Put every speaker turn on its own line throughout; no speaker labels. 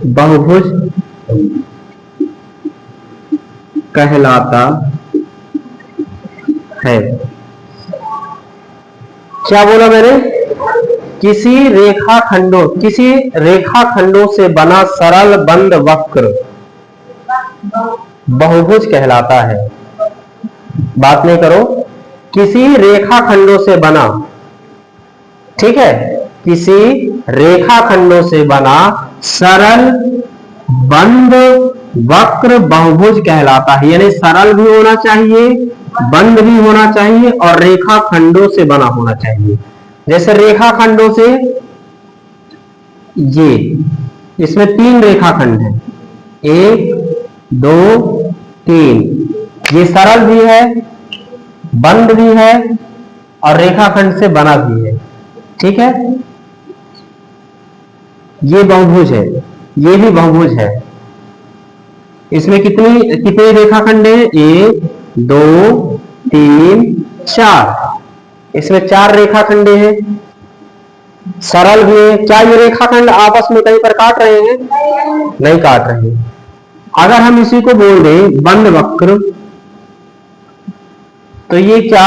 बहुभुज कहलाता है। क्या बोला मैंने? किसी रेखाखंडों से बना सरल बंद वक्र बहुभुज कहलाता है। बात नहीं करो। किसी रेखाखंडों से बना, ठीक है, किसी रेखाखंडों से बना सरल बंद वक्र बहुभुज कहलाता है। यानी सरल भी होना चाहिए, बंद भी होना चाहिए और रेखाखंडों से बना होना चाहिए। जैसे रेखाखंडों से ये, इसमें 3 रेखाखंड हैं, 1 2 3। ये सरल भी है, बंद भी है और रेखाखंड से बना भी है। ठीक है, ये बहुभुज है, ये भी बहुभुज है। इसमें कितने रेखाखंड है? 1 2 3 4। इसमें 4 रेखाखंड हैं, सरल भी है। क्या ये रेखाखंड आपस में कहीं पर काट रहे हैं? नहीं काट रहे। अगर हम इसी को बोल दें बंद वक्र, तो ये क्या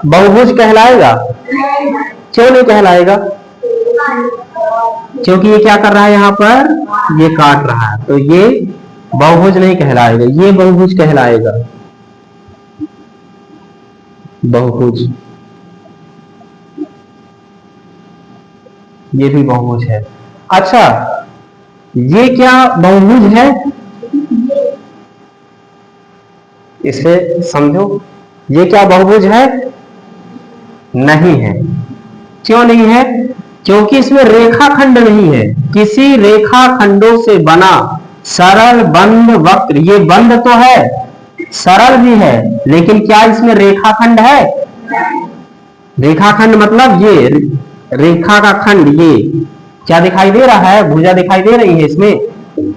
बहुभुज कहलाएगा? क्यों नहीं कहलाएगा? क्योंकि ये क्या कर रहा है, यहां पर ये काट रहा है, तो ये बहुभुज नहीं कहलाएगा। ये बहुभुज कहलाएगा, बहुभुज। ये भी बहुभुज है। अच्छा, ये क्या बहुभुज है? इसे समझो, ये क्या बहुभुज है? नहीं है। क्यों नहीं है? क्योंकि इसमें रेखाखंड नहीं है। किसी रेखाखंडों से बना सरल बंद वक्र, ये बंद तो है, सरल भी है, लेकिन क्या इसमें रेखाखंड है? रेखाखंड मतलब ये रेखा का खंड, ये क्या दिखाई दे रहा है? भुजा दिखाई दे रही है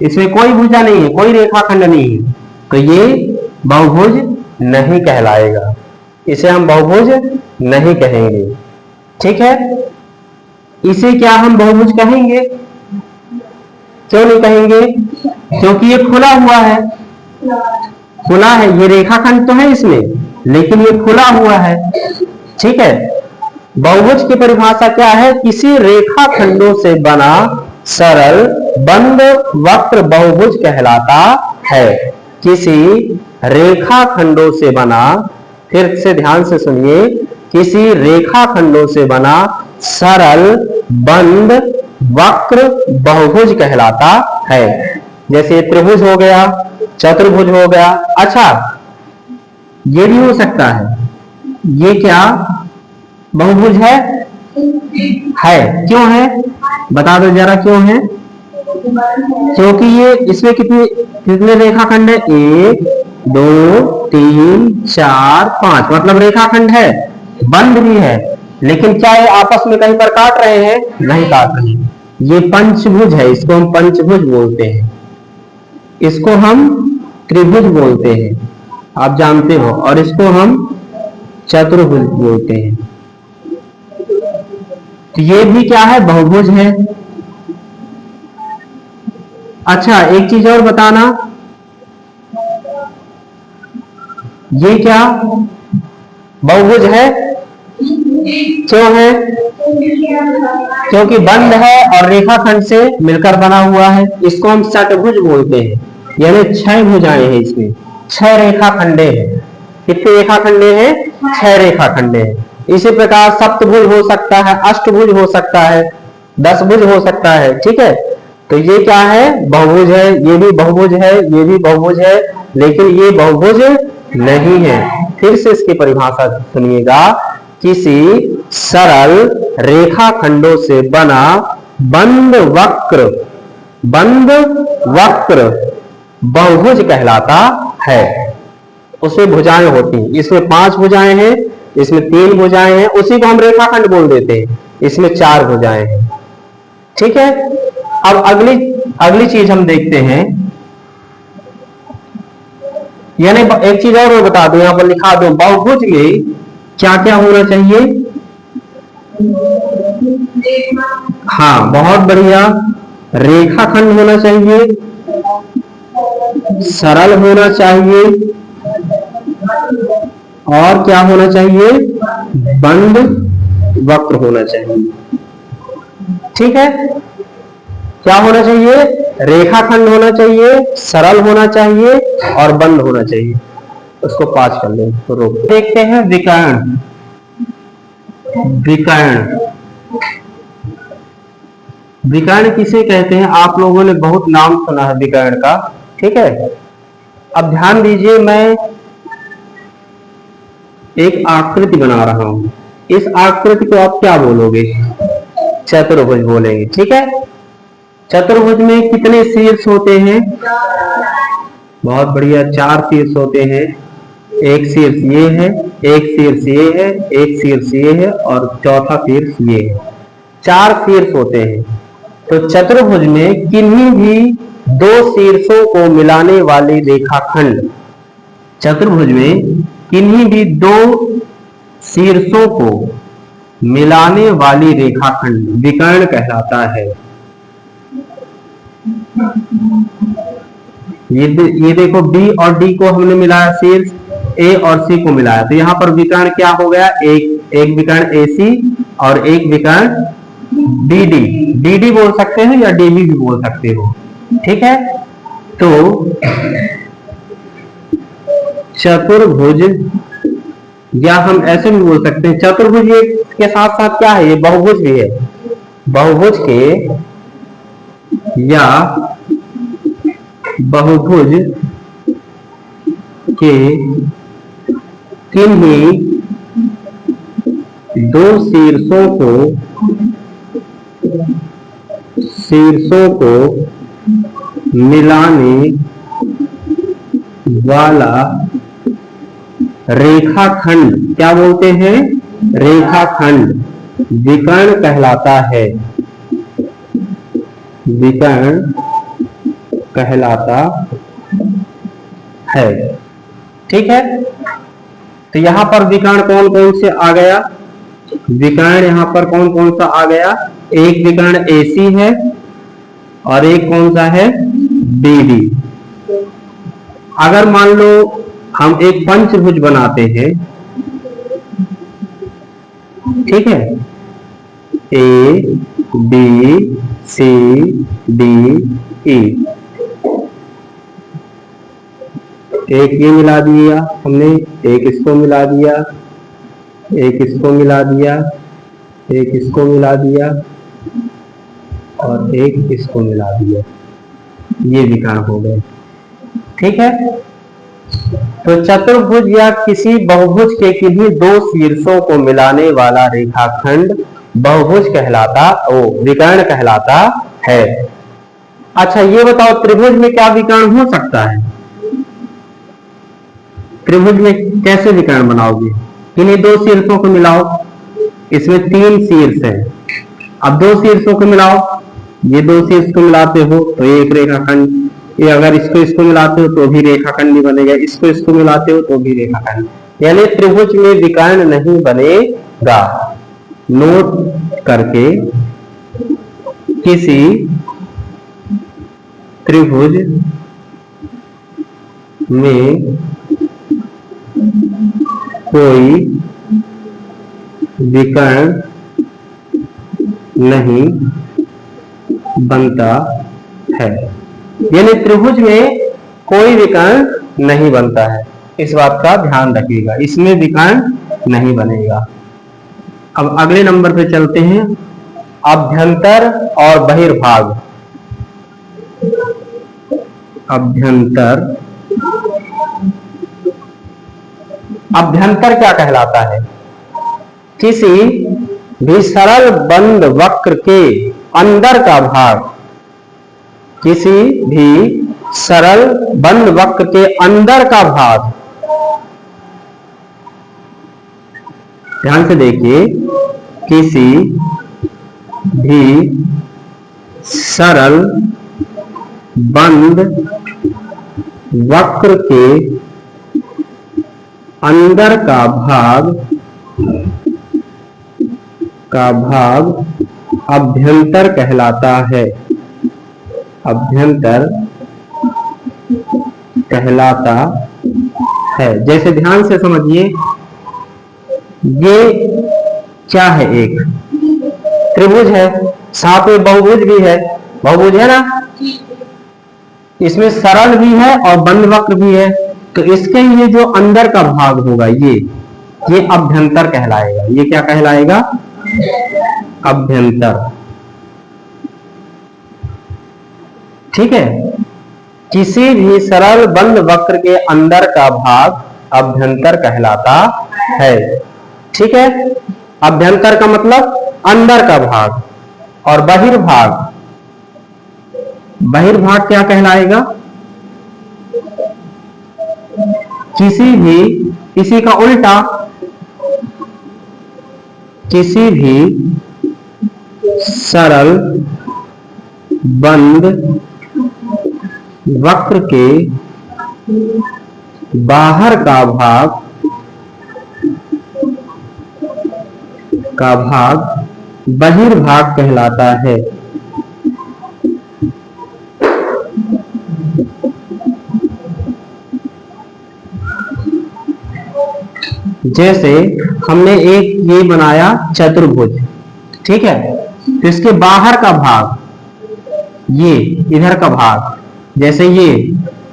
इसमें कोई भुजा नहीं है, कोई रेखाखंड नहीं है, तो ये बहुभुज नहीं कहलाएगा। इसे हम बहुभुज नहीं कहेंगे। ठीक है, इसे क्या हम बहुभुज कहेंगे? क्यों नहीं कहेंगे? क्योंकि ये खुला हुआ है, खुला है। ये रेखाखंड तो है इसमें, लेकिन ये खुला हुआ है। ठीक है, बहुभुज की परिभाषा क्या है? किसी रेखाखंडों से बना सरल बंद वक्र बहुभुज कहलाता है। किसी रेखाखंडों से बना, फिर से ध्यान से सुनिए, किसी रेखाखंडों से बना सरल बंद वक्र बहुभुज कहलाता है। जैसे त्रिभुज हो गया, चतुर्भुज हो गया। अच्छा, ये भी हो सकता है, ये क्या बहुभुज है? क्यों है? बता दो जरा, क्यों है? क्योंकि ये इसमें कितने रेखाखंड है? 1 2 3 4 5, मतलब रेखाखंड है, बंद भी है, लेकिन क्या ये आपस में कहीं पर काट रहे हैं? नहीं काट रहे। ये पंचभुज है, इसको हम पंचभुज बोलते हैं, इसको हम त्रिभुज बोलते हैं, आप जानते हो, और इसको हम चतुर्भुज बोलते हैं। तो ये भी क्या है? बहुभुज है। अच्छा, एक चीज और बताना, ये क्या बहुभुज है? क्यों है? क्योंकि बंद है और रेखाखंड से मिलकर बना हुआ है। इसको हम षटभुज बोलते हैं, यानी 6 भुजाएं हैं इसमें, 6 रेखाखंडे हैं। कितने रेखाखंडे हैं? 6 रेखाखंडे हैं। इसी प्रकार सप्तभुज हो सकता है, अष्टभुज हो सकता है, 10 भुज हो सकता है। ठीक है, तो ये क्या है? बहुभुज है। ये भी बहुभुज है, ये भी बहुभुज है, लेकिन ये बहुभुज नहीं है। फिर से इसकी परिभाषा सुनिएगा, किसी सरल रेखाखंडों से बना बंद वक्र बहुभुज कहलाता है। उसमें भुजाएं होती हैं, इसमें 5 भुजाएं हैं, इसमें 3 भुजाएं हैं, उसी को हम रेखाखंड बोल देते हैं। इसमें 4 भुजाएं हैं। ठीक है, अब अगली चीज हम देखते हैं, यानी एक चीज और बता दो, यहां पर लिखा दो, बहुभुज में क्या क्या होना चाहिए? हाँ, बहुत बढ़िया। रेखाखंड होना चाहिए, सरल होना चाहिए, और क्या होना चाहिए, बंद वक्र होना चाहिए। ठीक है, क्या होना चाहिए, रेखाखंड होना चाहिए, सरल होना चाहिए और बंद होना चाहिए। उसको पास कर ले तो रोक। देखते हैं विकर्ण। विकर्ण, विकर्ण किसे कहते हैं? आप लोगों ने बहुत नाम सुना है विकर्ण का। ठीक है, अब ध्यान दीजिए, मैं एक आकृति बना रहा हूं। इस आकृति को आप क्या बोलोगे? चतुर्भुज बोलेंगे। ठीक है, चतुर्भुज में कितने शीर्ष होते हैं? बहुत बढ़िया, 4 शीर्ष होते हैं। एक शीर्ष ये है, एक शीर्ष ये है, एक शीर्ष ये है और चौथा शीर्ष ये है। 4 शीर्ष होते हैं। तो चतुर्भुज में किन्हीं भी 2 शीर्षों को मिलाने वाली रेखाखंड, चतुर्भुज में किन्हीं भी 2 शीर्षों को मिलाने वाली रेखाखंड विकर्ण कहलाता है। ये देखो, बी और डी को हमने मिलाया, शीर्ष ए और सी को मिलाया, तो यहां पर विकर्ण क्या हो गया? एक विकर्ण एसी और एक विकर्ण डीडी। डीडी बोल सकते हैं या डीबी भी बोल सकते हो। ठीक है, तो चतुर्भुज, या हम ऐसे भी बोल सकते हैं चतुर्भुज ये के साथ साथ क्या है, ये बहुभुज भी है। बहुभुज के या बहुभुज के किन्हीं 2 शीर्षों को मिलाने वाला रेखाखंड क्या बोलते हैं? रेखाखंड विकर्ण कहलाता है। विकर्ण कहलाता है। ठीक है, तो यहां पर विकर्ण कौन कौन से आ गया? विकर्ण यहां पर कौन कौन सा आ गया? एक विकर्ण एसी है और एक कौन सा है? बीडी। अगर मान लो हम एक पंचभुज बनाते हैं, ठीक है, A B C D E, एक ये मिला दिया हमने, एक इसको मिला दिया, एक इसको मिला दिया, एक इसको मिला दिया और एक इसको मिला दिया, ये विकर्ण हो गए। ठीक है, तो चतुर्भुज या किसी बहुभुज के किन्हीं 2 शीर्षों को मिलाने वाला रेखाखंड बहुभुज कहलाता, विकर्ण कहलाता है। अच्छा, ये बताओ त्रिभुज में क्या विकर्ण हो सकता है? त्रिभुज में कैसे विकर्ण बनाओगे? इन्हीं 2 शीर्षों को मिलाओ, इसमें 3 शीर्ष है। अब 2 शीर्षों को मिलाओ, ये 2 शीर्ष को मिलाते हो तो एक रेखाखंड, ये अगर इसको मिलाते हो तो भी रेखाखंड नहीं बनेगा, इसको मिलाते हो तो भी रेखाखंड, यानी त्रिभुज में विकर्ण नहीं बनेगा। नोट करके, किसी त्रिभुज में कोई विकर्ण नहीं बनता है, यानी त्रिभुज में कोई विकर्ण नहीं बनता है। इस बात का ध्यान रखिएगा, इसमें विकर्ण नहीं बनेगा। अब अगले नंबर पे चलते हैं, अभ्यंतर और बहिर्भाग। अभ्यंतर, अभ्यंतर क्या कहलाता है? किसी भी सरल बंद वक्र के अंदर का भाग, किसी भी सरल बंद वक्र के अंदर का भाग, ध्यान से देखिए, किसी भी सरल बंद वक्र के अंदर का भाग अभ्यंतर कहलाता है, अभ्यंतर कहलाता है। जैसे ध्यान से समझिए, ये क्या है, एक त्रिभुज है, साथ में बहुभुज भी है, बहुभुज है ना, इसमें सरल भी है और बंद वक्र भी है, तो इसके ये जो अंदर का भाग होगा ये अभ्यंतर कहलाएगा। ये क्या कहलाएगा? अभ्यंतर। ठीक है, किसी भी सरल बंद वक्र के अंदर का भाग अभ्यंतर कहलाता है। ठीक है, अभ्यंतर का मतलब अंदर का भाग, और बहिर्भाग, बहिर्भाग क्या कहलाएगा? किसी का उल्टा, किसी भी सरल बंद वक्र के बाहर का भाग बहिर्भाग कहलाता है। जैसे हमने एक ये बनाया चतुर्भुज, ठीक है, तो इसके बाहर का भाग, ये इधर का भाग, जैसे ये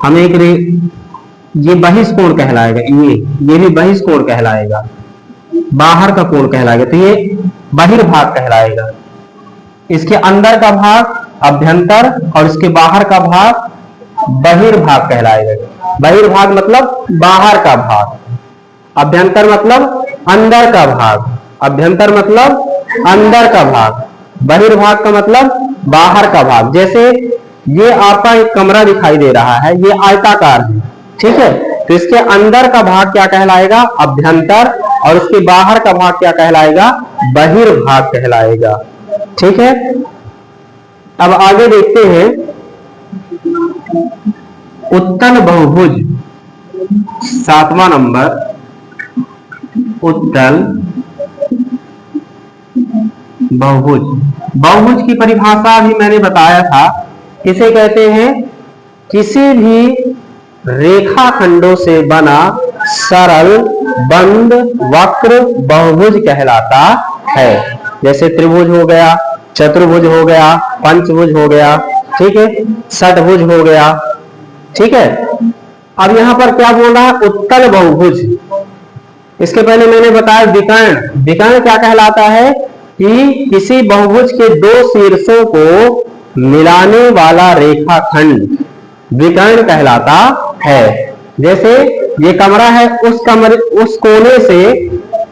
हम एक ये बहिष्कोण कहलाएगा, ये भी बहिष्कोण कहलाएगा, बाहर का कोण कहलाएगा, तो ये बहिर्भाग कहलाएगा। इसके अंदर का भाग अभ्यंतर और इसके बाहर का भाग बहिर्भाग कहलाएगा। बहिर्भाग मतलब बाहर का भाग, अभ्यंतर मतलब अंदर का भाग, अभ्यंतर मतलब अंदर का भाग, बहिर्भाग का मतलब बाहर का भाग। जैसे ये आपका एक कमरा दिखाई दे रहा है, ये आयताकार है, ठीक है, तो इसके अंदर का भाग क्या कहलाएगा? अभ्यंतर, और उसके बाहर का भाग क्या कहलाएगा? बहिर्भाग कहलाएगा। ठीक है, अब आगे देखते हैं, उत्तल बहुभुज, 7वां नंबर, उत्तल बहुभुज। बहुभुज की परिभाषा भी मैंने बताया था, किसे कहते हैं? किसी भी रेखाखंडों से बना सरल बंद वक्र बहुभुज कहलाता है। जैसे त्रिभुज हो गया, चतुर्भुज हो गया, पंचभुज हो गया, ठीक है, षटभुज हो गया। ठीक है, अब यहां पर क्या बोल रहा है? उत्तल बहुभुज। इसके पहले मैंने बताया विकर्ण। विकर्ण क्या कहलाता है? कि किसी बहुभुज के दो शीर्षों को मिलाने वाला रेखाखंड विकर्ण कहलाता है। जैसे ये कमरा है, उस कोने से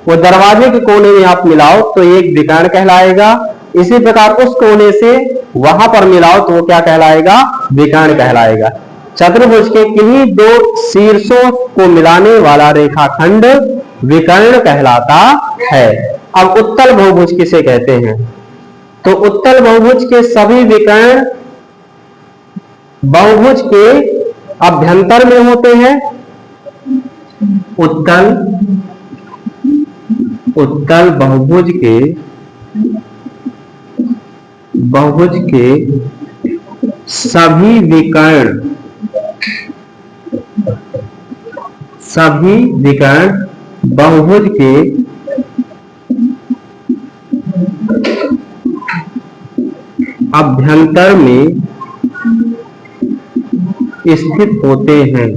वो दरवाजे के कोने में आप मिलाओ तो एक विकर्ण कहलाएगा। इसी प्रकार उस कोने से वहां पर मिलाओ तो वो क्या कहलाएगा? विकर्ण कहलाएगा। चतुर्भुज के किन्हीं दो शीर्षों को मिलाने वाला रेखाखंड विकर्ण कहलाता है। अब उत्तल बहुभुज किसे कहते हैं? तो उत्तल बहुभुज के सभी विकर्ण बहुभुज के अभ्यंतर में होते हैं। उत्तल बहुभुज के सभी विकर्ण बहुभुज के अभ्यंतर में स्थित होते हैं।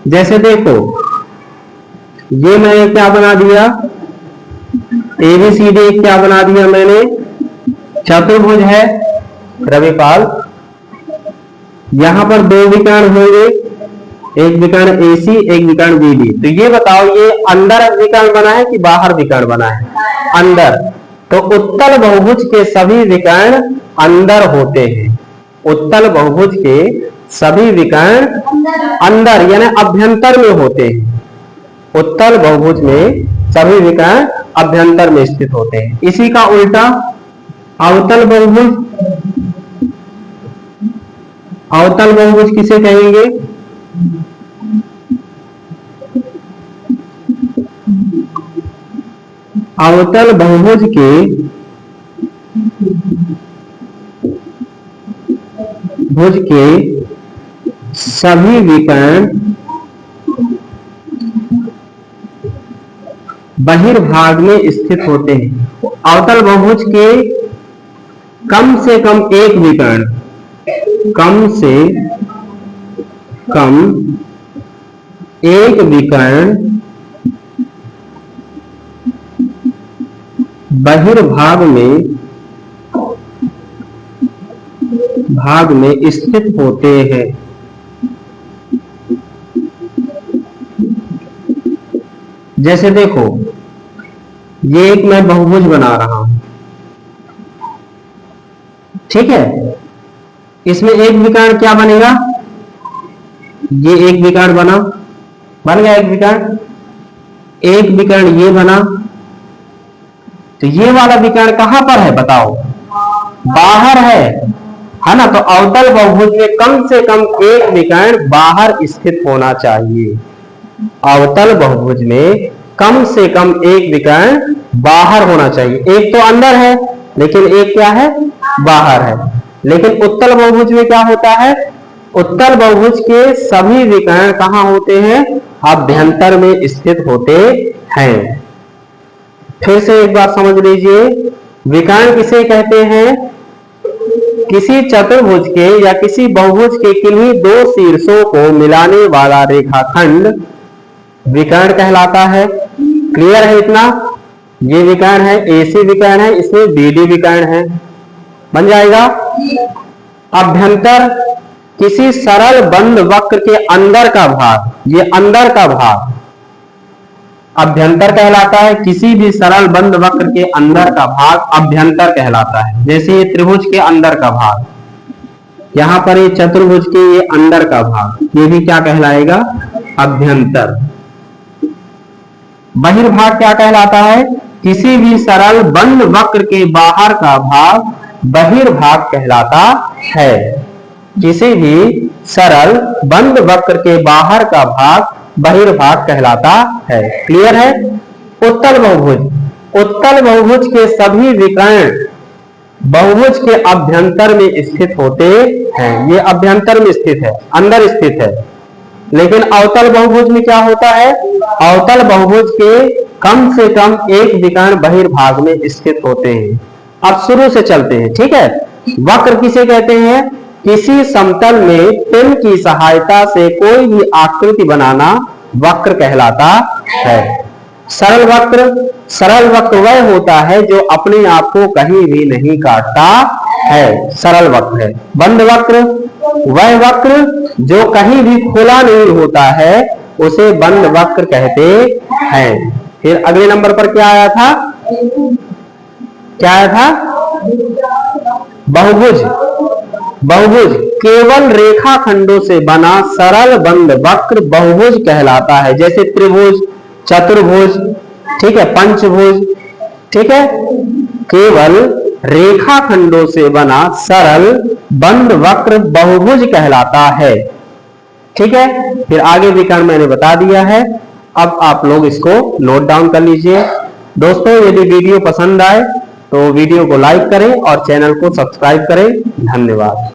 जैसे देखो, ये मैंने क्या बना दिया? ABCD क्या बना दिया मैंने? चतुर्भुज है रविपाल। यहां पर दो विकर्ण होंगे, एक विकर्ण AC, एक विकर्ण BD। तो ये बताओ, ये अंदर विकर्ण बना है कि बाहर विकर्ण बना है? अंदर। तो उत्तल बहुभुज के सभी विकर्ण अंदर होते हैं। उत्तल बहुभुज के सभी विकर्ण अंदर यानी अभ्यंतर में होते हैं। उत्तल बहुभुज में सभी विकर्ण अभ्यंतर में स्थित होते हैं। इसी का उल्टा अवतल बहुभुज। अवतल बहुभुज किसे कहेंगे? अवतल बहुभुज के सभी विकर्ण बहिर्भाग में स्थित होते हैं। अवतल बहुभुज के कम से कम एक विकर्ण बहिर्भाग में स्थित होते हैं। जैसे देखो, ये एक मैं बहुभुज बना रहा हूं, ठीक है। इसमें एक विकर्ण क्या बनेगा, ये एक विकर्ण बन गया, एक विकर्ण ये बना, तो ये वाला विकर्ण कहां पर है बताओ, बाहर है ना। तो अवतल बहुभुज में कम से कम एक विकर्ण बाहर स्थित होना चाहिए। अवतल बहुभुज में कम से कम एक विकर्ण बाहर होना चाहिए। एक तो अंदर है लेकिन एक क्या है, बाहर है। लेकिन उत्तल बहुभुज में क्या होता है, उत्तल बहुभुज के सभी विकर्ण कहां होते हैं, अभ्यंतर में स्थित होते हैं। फिर से एक बार समझ लीजिए, विकर्ण किसे कहते हैं, किसी चतुर्भुज के या किसी बहुभुज के किन्हीं दो शीर्षों को मिलाने वाला रेखाखंड विकर्ण कहलाता है। क्लियर है इतना। ये विकर्ण है, एसी विकर्ण है, इसमें बीडी विकर्ण है, बन जाएगा। अभ्यंतर किसी सरल बंद वक्र के अंदर का भाग, ये अंदर का भाग अभ्यंतर कहलाता है। किसी भी सरल बंद वक्र के अंदर का भाग अभ्यंतर कहलाता है। जैसे ये त्रिभुज के अंदर का भाग, यहां पर ये चतुर्भुज के ये अंदर का भाग, ये भी क्या कहलाएगा, अभ्यंतर। बहिर्भाग क्या कहलाता है, किसी भी सरल बंद वक्र के बाहर का भाग बहिर्भाग कहलाता है। किसी भी सरल बंद वक्र के बाहर का भाग बहिर्भाग कहलाता है। क्लियर है। उत्तल बहुभुज के सभी विकर्ण बहुभुज के अभ्यंतर में स्थित होते हैं। ये अभ्यंतर में स्थित है, अंदर स्थित है। लेकिन अवतल बहुभुज में क्या होता है, अवतल बहुभुज के कम से कम एक विकर्ण बहिर्भाग में स्थित होते हैं। अब शुरू से चलते हैं, ठीक है। वक्र किसे कहते हैं, किसी समतल में पेन की सहायता से कोई भी आकृति बनाना वक्र कहलाता है। सरल वक्र वह होता है जो अपने आप को कहीं भी नहीं काटता है, सरल वक्र है। बंद वक्र वह वक्र जो कहीं भी खुला नहीं होता है, उसे बंद वक्र कहते हैं। फिर अगले नंबर पर क्या आया था, बहुभुज केवल रेखाखंडों से बना सरल बंद वक्र बहुभुज कहलाता है। जैसे त्रिभुज, चतुर्भुज, ठीक है, पंचभुज, ठीक है। केवल रेखाखंडों से बना सरल बंद वक्र बहुभुज कहलाता है, ठीक है। फिर आगे विकर्ण मैंने बता दिया है। अब आप लोग इसको नोट डाउन कर लीजिए। दोस्तों, यदि वीडियो पसंद आए तो वीडियो को लाइक करें और चैनल को सब्सक्राइब करें। धन्यवाद।